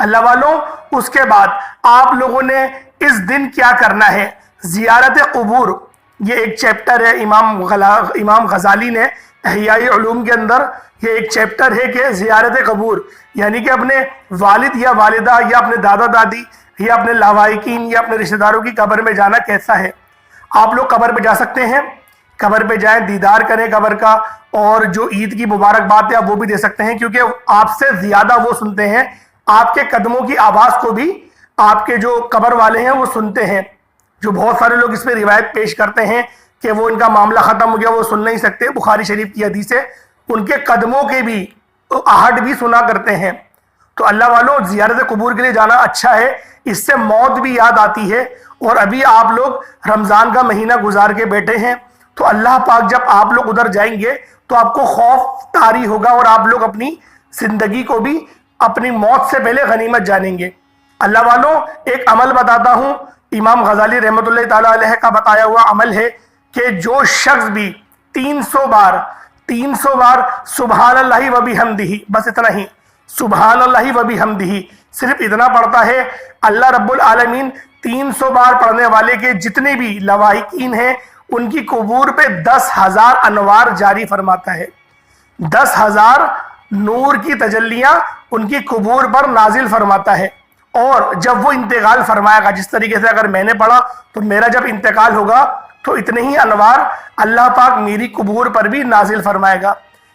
اللہ والوں اس کے بعد آپ لوگوں نے اس دن کیا کرنا ہے؟ زیارت قبور، یہ ایک چیپٹر ہے امام غزالی نے احیاء علوم کے اندر، یہ ایک چیپٹر ہے کہ زیارت قبور یعنی کہ اپنے والد یا والدہ یا اپنے دادا دادی یا اپنے لاوائقین یا اپنے رشتہ داروں کی قبر میں جانا کیسا ہے۔ آپ لوگ قبر پہ جا سکتے ہیں، قبر پہ جائیں، دیدار کریں قبر کا، اور جو عید کی مبارکباد ہے آپ وہ بھی دے سکتے ہیں، کیونکہ آپ سے زیادہ وہ سنتے ہیں، آپ کے قدموں کی آواز کو بھی آپ کے جو قبر والے ہیں وہ سنتے ہیں۔ جو بہت سارے لوگ اس پہ روایت پیش کرتے ہیں کہ وہ ان کا معاملہ ختم ہو گیا، وہ سن نہیں سکتے، بخاری شریف کی حدیث ہے، ان کے قدموں کے بھی آہٹ بھی سنا کرتے ہیں۔ تو اللہ والوں زیارت قبور کے لیے جانا اچھا ہے، اس سے موت بھی یاد آتی ہے۔ اور ابھی آپ لوگ رمضان کا مہینہ گزار کے بیٹھے ہیں، تو اللہ پاک جب آپ لوگ ادھر جائیں گے تو آپ کو خوف طاری ہوگا، اور آپ لوگ اپنی زندگی کو بھی اپنی موت سے پہلے غنیمت جانیں گے۔ اللہ والوں ایک عمل بتاتا ہوں، امام غزالی رحمۃ اللہ تعالیٰ علیہ کا بتایا ہوا عمل ہے کہ جو شخص بھی 300 بار سبحان اللہ و بحمدہ، بس اتنا ہی، سبحان اللہ و بحمدہ صرف اتنا پڑھتا ہے، اللہ رب العالمین 300 بار پڑھنے والے کے جتنے بھی لواحقین ہیں ان کی قبور پہ 10,000 انوار جاری فرماتا ہے، 10,000 نور کی تجلیاں ان کی قبور پر نازل فرماتا ہے۔ اور جب وہ انتقال فرمائے گا، جس طریقے سے اگر میں نے پڑھا تو میرا جب انتقال ہوگا تو اتنے ہی انوار اللہ پاک میری قبور پر بھی نازل فرمائے گا۔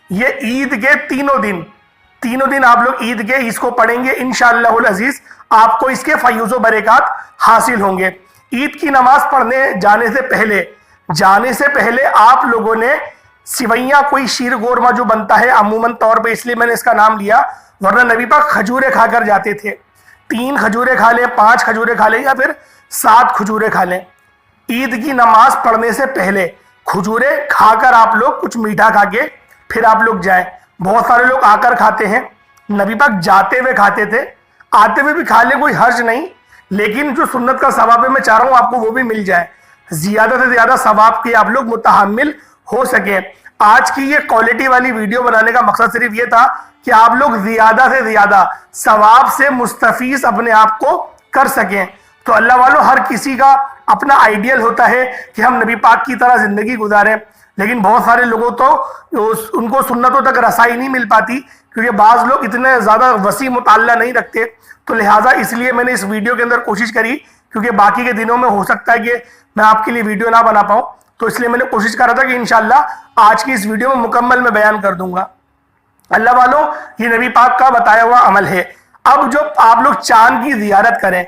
یہ عید کے تینوں دن آپ لوگ عید کے اس کو پڑھیں گے، انشاءاللہ العزیز آپ کو اس کے فیوز و برکات حاصل ہوں گے۔ عید کی نماز پڑھنے جانے سے پہلے آپ لوگوں نے سوئیاں، کوئی شیر گورما جو بنتا ہے عموماً طور پہ، اس لیے میں نے اس کا نام لیا، ورنہ نبی پاک کھجورے کھا کر جاتے تھے، 3 کھجورے کھا لیں، 5 کھجورے کھا لیں، یا پھر 7 کھجورے کھا لیں۔ عید کی نماز پڑھنے سے پہلے کھجورے کھا کر آپ لوگ کچھ میٹھا کھا کے پھر آپ لوگ جائیں۔ بہت سارے لوگ آ کر کھاتے ہیں، نبی پاک جاتے ہوئے کھاتے تھے، آتے ہوئے بھی کھا لیں، کوئی حرج نہیں، لیکن جو سنت کا ثواب ہے میں چاہ رہا ہوں آپ کو وہ بھی مل جائے، زیادہ سے زیادہ ثواب کے آپ لوگ متحمل ہو سکیں۔ آج کی یہ کوالٹی والی ویڈیو بنانے کا مقصد صرف یہ تھا کہ آپ لوگ زیادہ سے زیادہ ثواب سے مستفیض اپنے آپ کو کر سکیں۔ تو اللہ والوں ہر کسی کا اپنا آئیڈیل ہوتا ہے کہ ہم نبی پاک کی طرح زندگی گزاریں، لیکن بہت سارے لوگوں تو ان کو سنتوں تک رسائی نہیں مل پاتی، کیونکہ بعض لوگ اتنے زیادہ وسیع مطالعہ نہیں رکھتے۔ تو لہٰذا اس لیے میں نے اس ویڈیو کے اندر کوشش کری، کیونکہ باقی کے دنوں میں ہو سکتا ہے کہ میں آپ کے لیے ویڈیو نہ بنا پاؤں، تو اس لیے میں نے کوشش کر رہا تھا کہ انشاءاللہ آج کی اس ویڈیو میں مکمل میں بیان کر دوں گا۔ اللہ والوں یہ نبی پاک کا بتایا ہوا عمل ہے۔ اب جو آپ لوگ چاند کی زیارت کریں،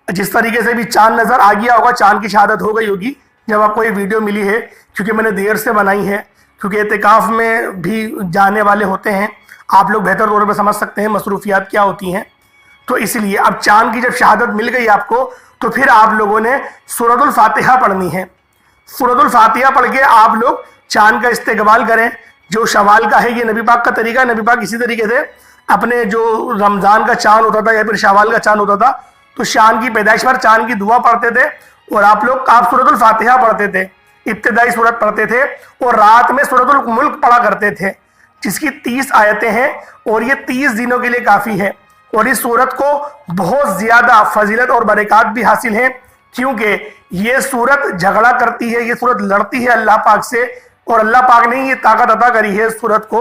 جس طریقے سے بھی چاند نظر آ گیا ہوگا، چاند کی شہادت ہو گئی ہوگی جب آپ کو یہ ویڈیو ملی ہے، کیونکہ میں نے دیر سے بنائی ہے، کیونکہ اعتکاف میں بھی جانے والے ہوتے ہیں، آپ لوگ بہتر طور پہ سمجھ سکتے ہیں مصروفیات کیا ہوتی ہیں، تو اس لیے اب چاند کی جب شہادت مل گئی آپ کو تو پھر آپ لوگوں نے سورۃ الفاتحہ پڑھنی ہے۔ سورۃ الفاتحہ پڑھ کے آپ لوگ چاند کا استقبال کریں۔ جو شوال کا ہے یہ نبی پاک کا طریقہ، نبی پاک اسی طریقے سے اپنے جو رمضان کا چاند ہوتا تھا یا پھر شوال کا چاند ہوتا تھا تو شان کی پیدائش پر چاند کی دعا پڑھتے تھے، اور آپ سورۃ الفاتحہ پڑھتے تھے، ابتدائی سورت پڑھتے تھے، اور رات میں سورۃ الملک پڑھا کرتے تھے، جس کی 30 آیتیں ہیں، اور یہ 30 دنوں کے لیے کافی ہے۔ اور اس سورت کو بہت زیادہ فضیلت اور برکات بھی حاصل ہیں، کیونکہ یہ سورت جھگڑا کرتی ہے، یہ سورت لڑتی ہے اللہ پاک سے، اور اللہ پاک نے یہ طاقت عطا کری ہے اس سورت کو،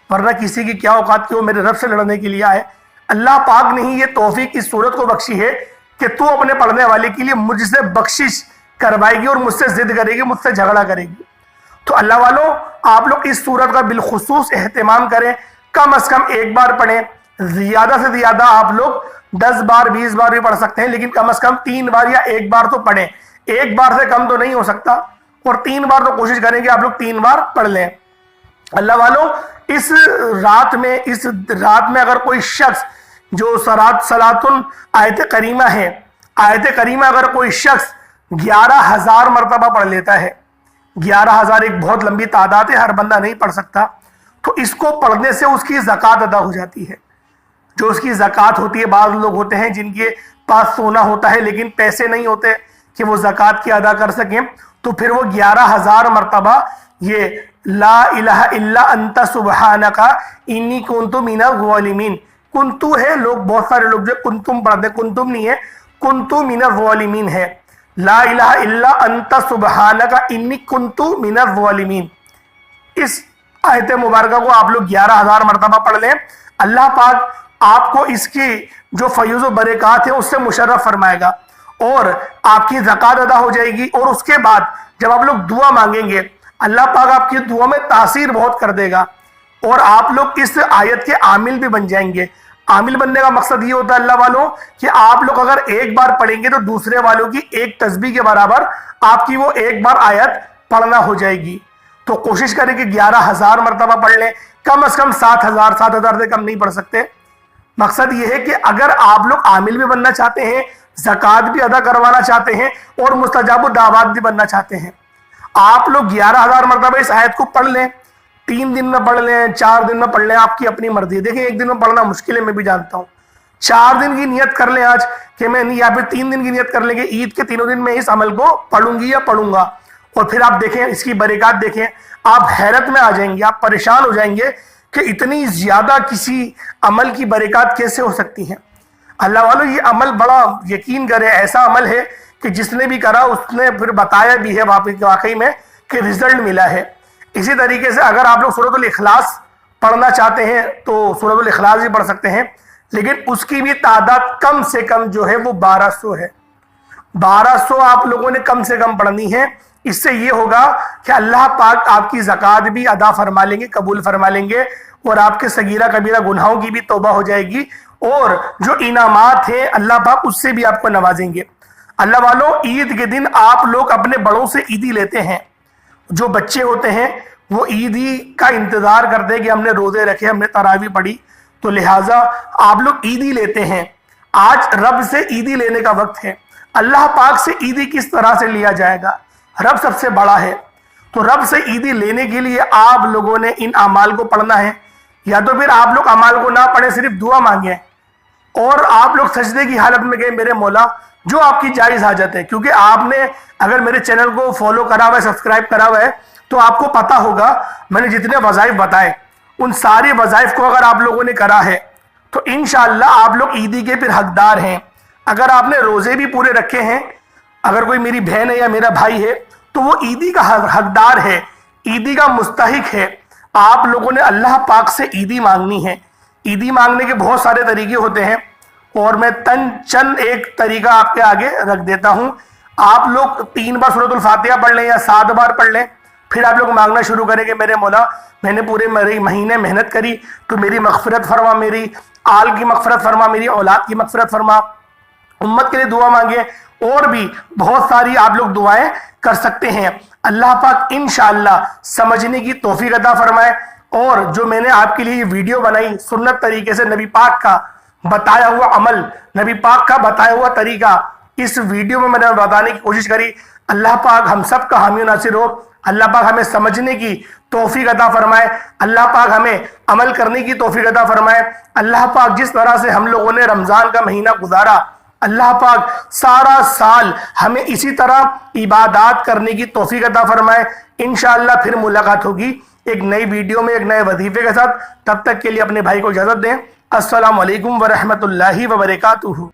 ورنہ کسی کی کیا اوقات کہ وہ میرے رب سے لڑنے کے لیے آئے۔ اللہ پاک نے ہی یہ توفیق اس سورت کو بخشی ہے کہ تو اپنے پڑھنے والے کے لیے مجھ سے بخشش کروائے گی اور مجھ سے ضد کرے گی، مجھ سے جھگڑا کرے گی۔ تو اللہ والوں آپ لوگ اس سورت کا بالخصوص اہتمام کریں، کم از کم 1 بار پڑھیں، زیادہ سے زیادہ آپ لوگ 10 بار 20 بار بھی پڑھ سکتے ہیں، لیکن کم از کم 3 بار یا 1 بار تو پڑھیں۔ 1 بار سے کم تو نہیں ہو سکتا، اور 3 بار تو کوشش کریں کہ آپ لوگ 3 بار پڑھ لیں۔ اللہ والوں اس رات میں اگر کوئی شخص جو صلاتن آیت کریمہ ہے، آیت کریمہ اگر کوئی شخص 11,000 مرتبہ پڑھ لیتا ہے، 11,000 ایک بہت لمبی تعداد ہے، ہر بندہ نہیں پڑھ سکتا، تو اس کو پڑھنے سے اس کی زکوٰۃ ادا ہو جاتی ہے۔ جو اس کی زکوٰۃ ہوتی ہے، بعض لوگ ہوتے ہیں جن کے پاس سونا ہوتا ہے لیکن پیسے نہیں ہوتے کہ وہ زکوٰۃ کی ادا کر سکیں، تو پھر وہ 11,000 مرتبہ یہ لا الہ الا انت سبحانک انی کنت من الظالمین، کنتو ہے, لوگ بہت سارے لوگ جو کنتم پڑھتے, کنتم نہیں ہے, کنتو من الظالمین ہے. لا الہ الا انت سبحانک انی کنتو من الظالمین. اس آیت مبارکہ کو آپ لوگ 11,000 مرتبہ پڑھ لیں, اللہ پاک آپ کو اس کی جو فیوز و برکات ہیں اس سے مشرف فرمائے گا, اور آپ کی زکوٰۃ ادا ہو جائے گی. اور اس کے بعد جب آپ لوگ دعا مانگیں گے, اللہ پاک آپ کی دعا میں تاثیر بہت کر دے گا, اور آپ لوگ اس آیت کے عامل بھی بن جائیں گے. عامل بننے کا مقصد یہ ہوتا ہے اللہ والوں کہ آپ لوگ اگر ایک بار پڑھیں گے تو دوسرے والوں کی ایک تسبیح کے برابر آپ کی وہ ایک بار آیت پڑھنا ہو جائے گی. تو کوشش کریں کہ 11,000 مرتبہ پڑھ لیں, کم از کم 7,000 سے کم نہیں پڑھ سکتے. مقصد یہ ہے کہ اگر آپ لوگ عامل بھی بننا چاہتے ہیں, زکوٰۃ بھی ادا کروانا چاہتے ہیں, اور مستجاب الدعوات بھی بننا چاہتے ہیں, آپ لوگ 11,000 مرتبہ اس آیت کو پڑھ لیں. 3 دن میں پڑھ لیں, 4 دن میں پڑھ لیں, آپ کی اپنی مرضی. دیکھیں ایک دن میں پڑھنا مشکل ہے, میں بھی جانتا ہوں. 4 دن کی نیت کر لیں آج کہ میں نہیں, یا پھر 3 دن کی نیت کر لیں کہ عید کے 3 دن میں اس عمل کو پڑھوں گی یا پڑھوں گا, اور پھر آپ دیکھیں اس کی برکات دیکھیں, آپ حیرت میں آ جائیں گے, آپ پریشان ہو جائیں گے کہ اتنی زیادہ کسی عمل کی برکات کیسے ہو سکتی ہیں. اللہ والوں یہ عمل بڑا یقین کرے, ایسا عمل ہے کہ جس نے بھی کرا اس نے پھر بتایا بھی ہے واقعی میں کہ رزلٹ ملا ہے. اسی طریقے سے اگر آپ لوگ سورۃ الاخلاص پڑھنا چاہتے ہیں تو سورۃ الاخلاص بھی پڑھ سکتے ہیں, لیکن اس کی بھی تعداد کم سے کم جو ہے وہ 1200 ہے. 1200 آپ لوگوں نے کم سے کم پڑھنی ہے. اس سے یہ ہوگا کہ اللہ پاک آپ کی زکوٰۃ بھی ادا فرما لیں گے, قبول فرما لیں گے, اور آپ کے صغیرہ کبیرہ گناہوں کی بھی توبہ ہو جائے گی, اور جو انعامات ہیں اللہ پاک اس سے بھی آپ کو نوازیں گے. اللہ والوں عید کے دن آپ لوگ اپنے بڑوں سے عیدی لیتے ہیں. جو بچے ہوتے ہیں وہ عیدی کا انتظار کرتے ہیں کہ ہم نے روزے رکھے, ہم نے تراویح پڑھی, تو لہٰذا آپ لوگ عیدی لیتے ہیں. آج رب سے عیدی لینے کا وقت ہے. اللہ پاک سے عیدی کس طرح سے لیا جائے گا؟ رب سب سے بڑا ہے, تو رب سے عیدی لینے کے لیے آپ لوگوں نے ان اعمال کو پڑھنا ہے, یا تو پھر آپ لوگ اعمال کو نہ پڑھیں, صرف دعا مانگیں, اور آپ لوگ سجدے کی حالت میں گئے میرے مولا جو آپ کی جائز حاجت ہے. کیونکہ آپ نے اگر میرے چینل کو فالو کرا ہوا ہے, سبسکرائب کرا ہوا ہے, تو آپ کو پتا ہوگا میں نے جتنے وظائف بتائے ان سارے وظائف کو اگر آپ لوگوں نے کرا ہے تو انشاءاللہ آپ لوگ عیدی کے پھر حقدار ہیں. اگر آپ نے روزے بھی پورے رکھے ہیں, اگر کوئی میری بہن ہے یا میرا بھائی ہے تو وہ عیدی کا حقدار ہے, عیدی کا مستحق ہے. آپ لوگوں نے اللہ پاک سے عیدی مانگنی ہے. عیدی مانگنے کے بہت سارے طریقے ہوتے ہیں, اور میں چند ایک طریقہ آپ کے آگے رکھ دیتا ہوں. آپ لوگ 3 بار سورۃ الفاتحہ پڑھ لیں یا 7 بار پڑھ لیں, پھر آپ لوگ مانگنا شروع کریں کہ میرے مولا میں نے پورے مہینے محنت کری, تو میری مغفرت فرما, میری آل کی مغفرت فرما, میری اولاد کی مغفرت فرما. امت کے لیے دعا مانگیں, اور بھی بہت ساری آپ لوگ دعائیں کر سکتے ہیں. اللہ پاک انشاءاللہ سمجھنے کی توفیق عطا فرمائے. اور جو میں نے آپ کے لیے یہ ویڈیو بنائی سنت طریقے سے, نبی پاک کا بتایا ہوا عمل, نبی پاک کا بتایا ہوا طریقہ, اس ویڈیو میں نے بتانے کی کوشش کری. اللہ پاک ہم سب کا حامی و ناصر ہو. اللہ پاک ہمیں سمجھنے کی توفیق عطا فرمائے. اللہ پاک ہمیں عمل کرنے کی توفیق عطا فرمائے. اللہ پاک جس طرح سے ہم لوگوں نے رمضان کا مہینہ گزارا, اللہ پاک سارا سال ہمیں اسی طرح عبادات کرنے کی توفیق عطا فرمائے. انشاءاللہ پھر ملاقات ہوگی ایک نئی ویڈیو میں, ایک نئے وظیفے کے ساتھ. تب تک کے لیے اپنے بھائی کو اجازت دیں. السلام علیکم ورحمۃ اللہ وبرکاتہ.